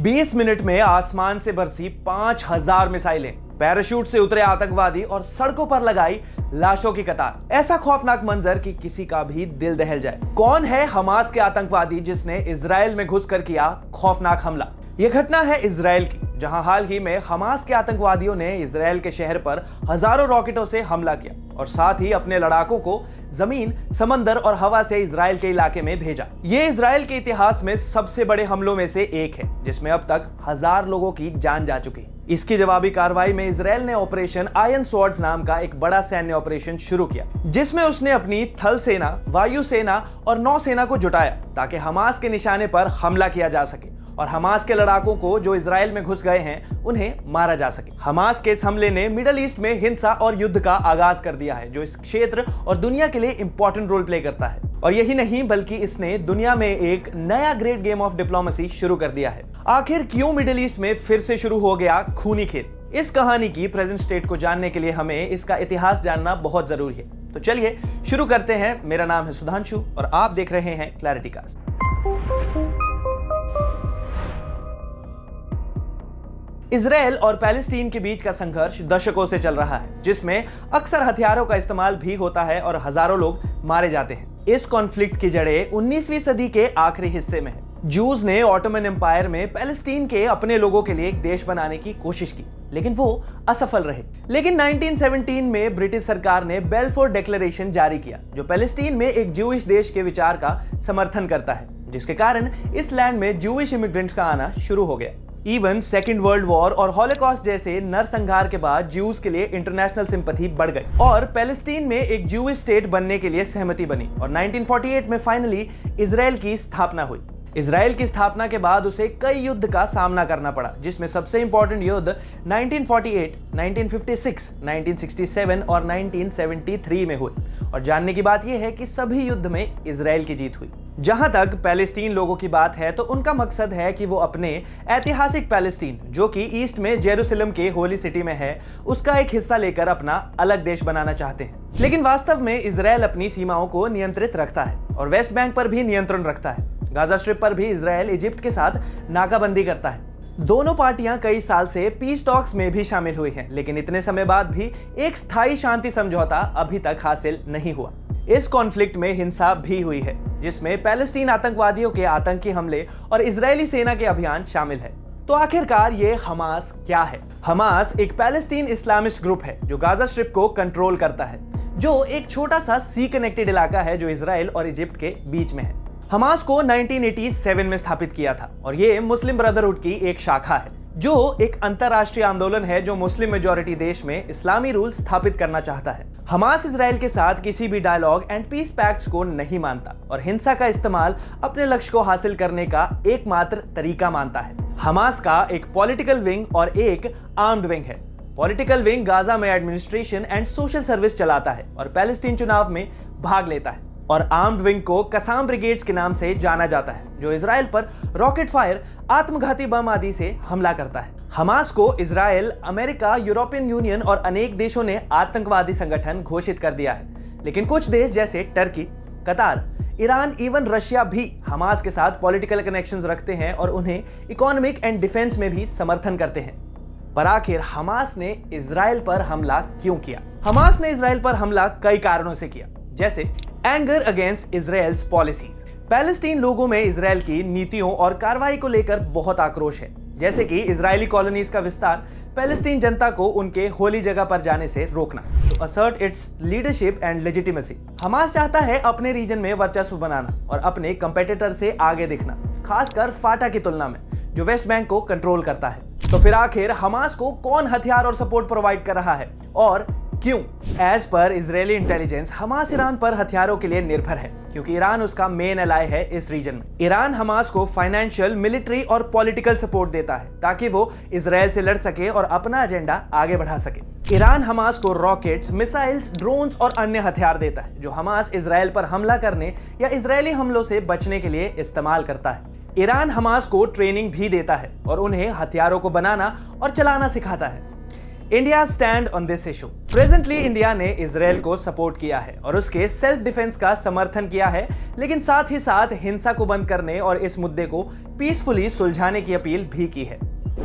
20 minute में आसमान से बरसी 5000 मिसाइलें, पैराशूट से उतरे आतंकवादी और सड़कों पर लगाई लाशों की कतार। ऐसा खौफनाक मंजर कि किसी का भी दिल दहल जाए। कौन है हमास के आतंकवादी जिसने इजराइल में घुसकर किया खौफनाक हमला? यह घटना है इजराइल की, जहां हाल ही में हमास के आतंकवादियों ने इजराइल के शहर पर हजारों रॉकेटों से हमला किया और साथ ही अपने लड़ाकों को जमीन, समंदर और हवा से इजराइल के इलाके में भेजा। ये इजराइल के इतिहास में सबसे बड़े हमलों में से एक है, जिसमें अब तक 1000 लोगों की जान जा चुकी। इसकी जवाबी कार्रवाई में इजराइल ने ऑपरेशन आयरन स्वॉर्ड्स नाम का एक बड़ा सैन्य ऑपरेशन शुरू किया, जिसमें उसने अपनी थल सेना, वायु सेना और नौसेना को जुटाया ताकि हमास के निशाने पर हमला किया जा सके और हमास के लड़ाकों को जो इजराइल में घुस गए हैं उन्हें मारा जा सके। हमास के इस हमले ने मिडल ईस्ट में हिंसा और युद्ध का आगाज कर दिया है, जो इस क्षेत्र और दुनिया के लिए इंपॉर्टेंट रोल प्ले करता है। और यही नहीं, बल्कि इसने दुनिया में एक नया ग्रेट गेम ऑफ डिप्लोमेसी शुरू कर दिया है। आखिर क्यों मिडल ईस्ट में फिर से शुरू हो गया खूनी खेल? इस कहानी की प्रेजेंट स्टेट को जानने के लिए हमें इसका इतिहास जानना बहुत जरूरी है। तो चलिए शुरू करते हैं। मेरा नाम है सुधांशु और आप देख रहे हैं क्लैरिटी कास्ट। इजराइल और पैलेस्टीन के बीच का संघर्ष दशकों से चल रहा है, जिसमें अक्सर हथियारों का इस्तेमाल भी होता है और हजारों लोग मारे जाते हैं। इस कॉन्फ्लिक्ट की जड़ें 19वीं सदी के आखिरी हिस्से में है। जूस ने ऑटोमन एम्पायर में पैलेस्टीन के अपने लोगों के लिए एक देश बनाने की कोशिश की, लेकिन वो असफल रहे। लेकिन 1917 में ब्रिटिश सरकार ने बेल्फोर डिक्लेरेशन जारी किया, जो पैलेस्टीन में एक ज्यूइश देश के विचार का समर्थन करता है, जिसके कारण इस लैंड में ज्यूइश इमिग्रेंट्स का आना शुरू हो गया। इवन सेकेंड वर्ल्ड वॉर और हॉलोकॉस्ट जैसे नरसंहार के बाद ज्यूज के लिए इंटरनेशनल सिंपैथी बढ़ गई और पैलेस्टीन में एक ज्यूइश स्टेट बनने के लिए सहमति बनी और 1948 में फाइनली इजराइल की स्थापना हुई। इजराइल की स्थापना के बाद उसे कई युद्ध का सामना करना पड़ा, जिसमें सबसे इंपॉर्टेंट युद्ध 1948, 1956, 1967 और 1973 में हुए। और जानने की बात यह है कि सभी युद्ध में इजराइल की जीत हुई। जहां तक पैलेस्टीन लोगों की बात है, तो उनका मकसद है कि वो अपने ऐतिहासिक पैलेस्टीन, जो कि ईस्ट में जेरूसलम के होली सिटी में है, उसका एक हिस्सा लेकर अपना अलग देश बनाना चाहते हैं। लेकिन वास्तव में इजराइल अपनी सीमाओं को नियंत्रित रखता है और वेस्ट बैंक पर भी नियंत्रण रखता है। गाजा स्ट्रिप पर भी इजराइल इजिप्ट के साथ नाकाबंदी करता है। दोनों पार्टियां कई साल से पीस टॉक्स में भी शामिल हुई हैं, लेकिन इतने समय बाद भी एक स्थायी शांति समझौता अभी तक हासिल नहीं हुआ। इस कॉन्फ्लिक्ट में हिंसा भी हुई है, जिसमें पैलेस्टीन आतंकवादियों के आतंकी हमले और इजरायली सेना के अभियान शामिल है। तो आखिरकार ये हमास क्या है? हमास एक पैलेस्टीन इस्लामिस्ट ग्रुप है जो गाजा स्ट्रिप को कंट्रोल करता है, जो एक छोटा सा सी कनेक्टेड इलाका है जो इजराइल और इजिप्ट के बीच में है। हमास को 1987 में स्थापित किया था और ये मुस्लिम ब्रदरहुड की एक शाखा है, जो एक अंतरराष्ट्रीय आंदोलन है जो मुस्लिम मेजॉरिटी देश में इस्लामी रूल स्थापित करना चाहता है। हमास इजराइल के साथ किसी भी डायलॉग एंड पीस पैक्ट्स को नहीं मानता और हिंसा का इस्तेमाल अपने लक्ष्य को हासिल करने का एकमात्र तरीका मानता है। हमास का एक पॉलिटिकल विंग और एक आर्म्ड विंग है। पॉलिटिकल विंग गाजा में एडमिनिस्ट्रेशन एंड सोशल सर्विस चलाता है और पैलेस्टीन चुनाव में भाग लेता है, और आर्म्ड विंग को कसाम ब्रिगेड्स के नाम से जाना जाता है, जो इजराइल पर रॉकेट फायर, आत्मघाती बम आदि से हमला करता है। हमास को इजराइल, अमेरिका, यूरोपियन यूनियन और अनेक देशों ने आतंकवादी संगठन घोषित कर दिया है, लेकिन कुछ देश जैसे टर्की, कतार, ईरान, इवन रशिया भी हमास के साथ पॉलिटिकल कनेक्शंस रखते हैं और उन्हें इकोनॉमिक एंड डिफेंस में भी समर्थन करते हैं। पर आखिर हमास ने इजराइल पर हमला क्यों किया? हमास ने इजराइल पर हमला कई कारणों से किया, जैसे anger against Israel's policies. Palestine लोगों में इजराइल की नीतियों और कार्रवाई को लेकर बहुत आक्रोश है, जैसे कि इजरायली कॉलोनीज का विस्तार, पैलेस्टीन जनता को उनके होली जगह पर जाने से रोकना, तो assert it's leadership and legitimacy. Hamas चाहता है अपने रीजन में वर्चस्व बनाना और अपने कंपेटिटर से आगे दिखना, खासकर फाटा की तुलना में, जो वेस्ट बैंक को कंट्रोल करता है। तो फिर आखिर हमास को कौन हथियार और सपोर्ट प्रोवाइड कर रहा है और क्यों? As per Israeli intelligence, Hamas Iran पर हथियारों के लिए निर्भर है, क्योंकि ईरान उसका मेन एलाय है इस रीजन में। ईरान हमास को फाइनेंशियल, मिलिट्री और पॉलिटिकल सपोर्ट देता है ताकि वो इजराइल से लड़ सके और अपना एजेंडा आगे बढ़ा सके। ईरान हमास को रॉकेट्स, मिसाइल्स, ड्रोन्स और अन्य हथियार देता है, जो हमास इजराइल पर हमला करने या इजरायली हमलों से बचने के लिए इस्तेमाल करता है। ईरान हमास को ट्रेनिंग भी देता है और उन्हें हथियारों को बनाना और चलाना सिखाता है। India stand on this issue. Presently India ने इजराइल को सपोर्ट किया है और उसके सेल्फ डिफेंस का समर्थन किया है, लेकिन साथ ही साथ हिंसा को बंद करने और इस मुद्दे को पीसफुली सुलझाने की अपील भी की है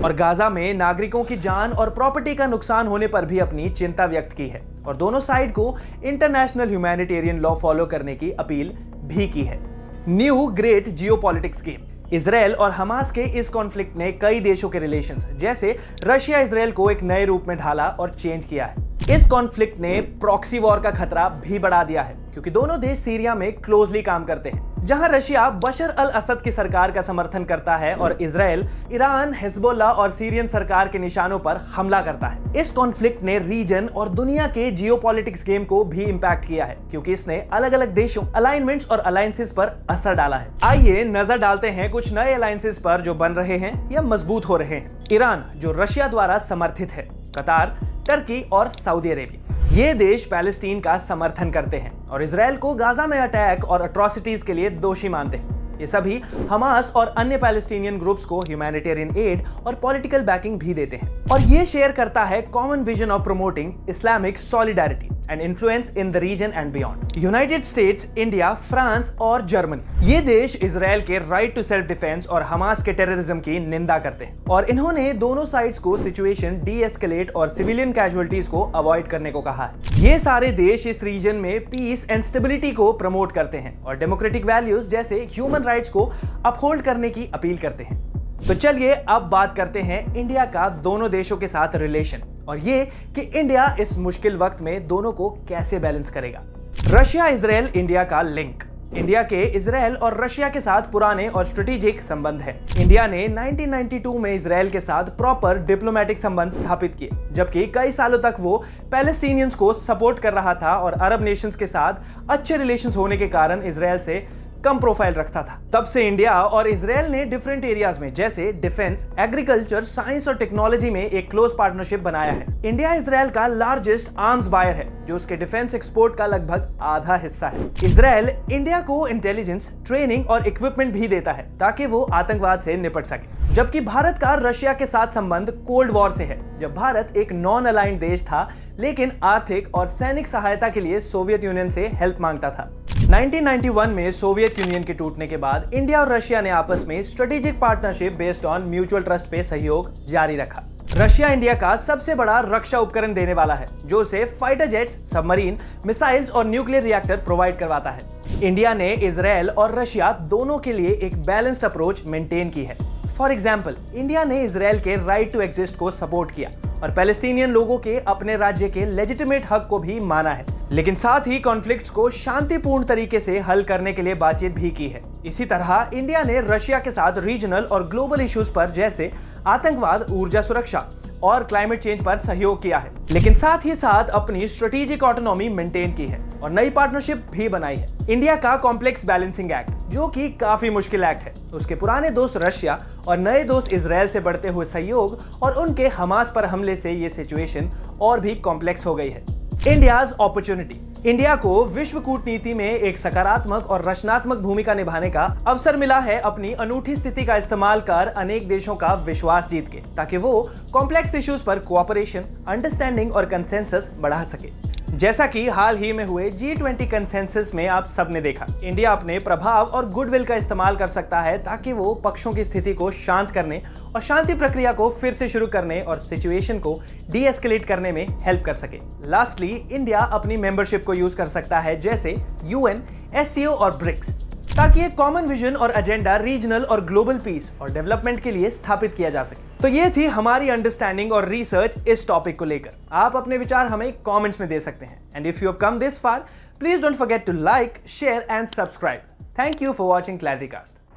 और गाजा में नागरिकों की जान और प्रॉपर्टी का नुकसान होने पर भी अपनी चिंता व्यक्त की है और दोनों साइड को इंटरनेशनल ह्यूमैनिटेरियन लॉ फॉलो करने की अपील भी की है। New great geopolitics game. Israel और हमास के इस कॉन्फ्लिक्ट ने कई देशों के रिलेशंस जैसे रशिया इजराइल को एक नए रूप में ढाला और चेंज किया है। इस कॉन्फ्लिक्ट ने प्रॉक्सी वॉर का खतरा भी बढ़ा दिया है क्योंकि दोनों देश सीरिया में क्लोजली काम करते हैं, जहां रशिया बशर अल असद की सरकार का समर्थन करता है और इजराइल ईरान, हिजबुल्लाह और सीरियन सरकार के निशानों पर हमला करता है। इस कॉन्फ्लिक्ट ने रीजन और दुनिया के जियोपॉलिटिक्स गेम को भी इंपैक्ट किया है क्योंकि इसने अलग अलग देशों, अलाइनमेंट्स और अलायंसेस पर असर डाला है। आइए नजर डालते हैं कुछ नए अलायंसेस पर जो बन रहे हैं या मजबूत हो रहे हैं। ईरान, जो रशिया द्वारा समर्थित है, कतार, टर्की और सऊदी अरेबिया। ये देश पैलेस्टीन का समर्थन करते हैं और इजराइल को गाजा में अटैक और अट्रॉसिटीज के लिए दोषी मानते हैं। ये सभी हमास और अन्य पैलेस्टीनियन ग्रुप्स को ह्यूमैनिटेरियन एड और पॉलिटिकल बैकिंग भी देते हैं और ये शेयर करता है common vision of promoting Islamic solidarity and influence in the region and beyond. United States, India, France और जर्मनी, ये देश इजराइल के राइट टू सेल्फ डिफेंस और हमास के टेररिज्म की निंदा करते हैं और इन्होंने दोनों साइड्स को सिचुएशन डी एस्केलेट और सिविलियन कैजुअलिटीज को अवॉइड करने को कहा है। ये सारे देश इस रीजन में पीस एंड स्टेबिलिटी को प्रमोट करते हैं और डेमोक्रेटिक वैल्यूज जैसे ह्यूमन राइट्स को अपहोल्ड करने की अपील करते हैं। तो चलिए अब बात करते हैं इंडिया का दोनों देशों के साथ रिलेशन और ये कि इंडिया इस मुश्किल वक्त में दोनों को कैसे बैलेंस करेगा। रशिया इजराइल इंडिया का लिंक। इंडिया के इजराइल और रशिया के साथ पुराने और स्ट्रेटेजिक संबंध है। इंडिया ने 1992 में इजराइल के साथ प्रॉपर डिप्लोमेटिक संबंध स्थापित किए, जबकि कई सालों तक वो पैलेस्टीनियंस को सपोर्ट कर रहा था और अरब नेशंस के साथ अच्छे रिलेशंस होने के कारण इजराइल से कम प्रोफाइल रखता था। तब से इंडिया और इजराइल ने डिफरेंट एरियाज में जैसे डिफेंस, एग्रीकल्चर, साइंस और टेक्नोलॉजी में एक क्लोज पार्टनरशिप बनाया है। इंडिया इजराइल का लार्जेस्ट आर्म्स बायर है जो उसके डिफेंस एक्सपोर्ट का लगभग आधा हिस्सा है। इजराइल इंडिया को इंटेलिजेंस, ट्रेनिंग और इक्विपमेंट भी देता है ताकि वो आतंकवाद से निपट सके, जबकि भारत का रशिया के साथ संबंध कोल्ड वॉर से है, जब भारत एक नॉन अलाइंड देश था लेकिन आर्थिक और सैनिक सहायता के लिए सोवियत यूनियन से हेल्प मांगता था। 1991 में सोवियत यूनियन के टूटने के बाद इंडिया और रशिया ने आपस में strategic partnership based on mutual trust पे सहयोग जारी रखा। रशिया इंडिया का सबसे बड़ा रक्षा उपकरण देने वाला है जो उसे फाइटर जेट्स, सबमरीन, मिसाइल्स और न्यूक्लियर रिएक्टर प्रोवाइड करवाता है। इंडिया ने इजराइल और रशिया दोनों के लिए एक बैलेंस्ड अप्रोच मेंटेन की है। फॉर एग्जाम्पल, इंडिया ने इजराइल के राइट टू एग्जिस्ट को सपोर्ट किया और पैलेस्टीनियन लोगों के अपने राज्य के लेजिटिमेट हक को भी माना है, लेकिन साथ ही कॉन्फ्लिक्ट्स को शांतिपूर्ण तरीके से हल करने के लिए बातचीत भी की है। इसी तरह इंडिया ने रशिया के साथ रीजनल और ग्लोबल इश्यूज पर जैसे आतंकवाद, ऊर्जा सुरक्षा और क्लाइमेट चेंज पर सहयोग किया है, लेकिन साथ ही साथ अपनी स्ट्रेटेजिक ऑटोनॉमी मेंटेन की है और नई पार्टनरशिप भी बनाई है। इंडिया का कॉम्प्लेक्स बैलेंसिंग एक्ट, जो कि काफी मुश्किल एक्ट है, उसके पुराने दोस्त रशिया और नए दोस्त इजराइल से बढ़ते हुए सहयोग और उनके हमास पर हमले से ये सिचुएशन और भी कॉम्प्लेक्स हो गई है। India's opportunity. इंडिया को विश्व कूटनीति में एक सकारात्मक और रचनात्मक भूमिका निभाने का अवसर मिला है अपनी अनूठी स्थिति का इस्तेमाल कर अनेक देशों का विश्वास जीत के, ताकि वो कॉम्प्लेक्स इश्यूज पर कोऑपरेशन, अंडरस्टैंडिंग और कंसेंसस बढ़ा सके। जैसा कि हाल ही में हुए G20 कंसेंसस में आप सबने देखा, इंडिया अपने प्रभाव और गुडविल का इस्तेमाल कर सकता है ताकि वो पक्षों की स्थिति को शांत करने और शांति प्रक्रिया को फिर से शुरू करने और सिचुएशन को डी एस्केलेट करने में हेल्प कर सके। लास्टली, इंडिया अपनी मेंबरशिप को यूज कर सकता है जैसे UN, SCO और ब्रिक्स, ताकि एक कॉमन विजन और एजेंडा रीजनल और ग्लोबल पीस और डेवलपमेंट के लिए स्थापित किया जा सके। तो ये थी हमारी अंडरस्टैंडिंग और रिसर्च इस टॉपिक को लेकर। आप अपने विचार हमें कमेंट्स में दे सकते हैं। And if you have come this far, please don't forget to like, share and subscribe. Thank you for watching Clarity cast.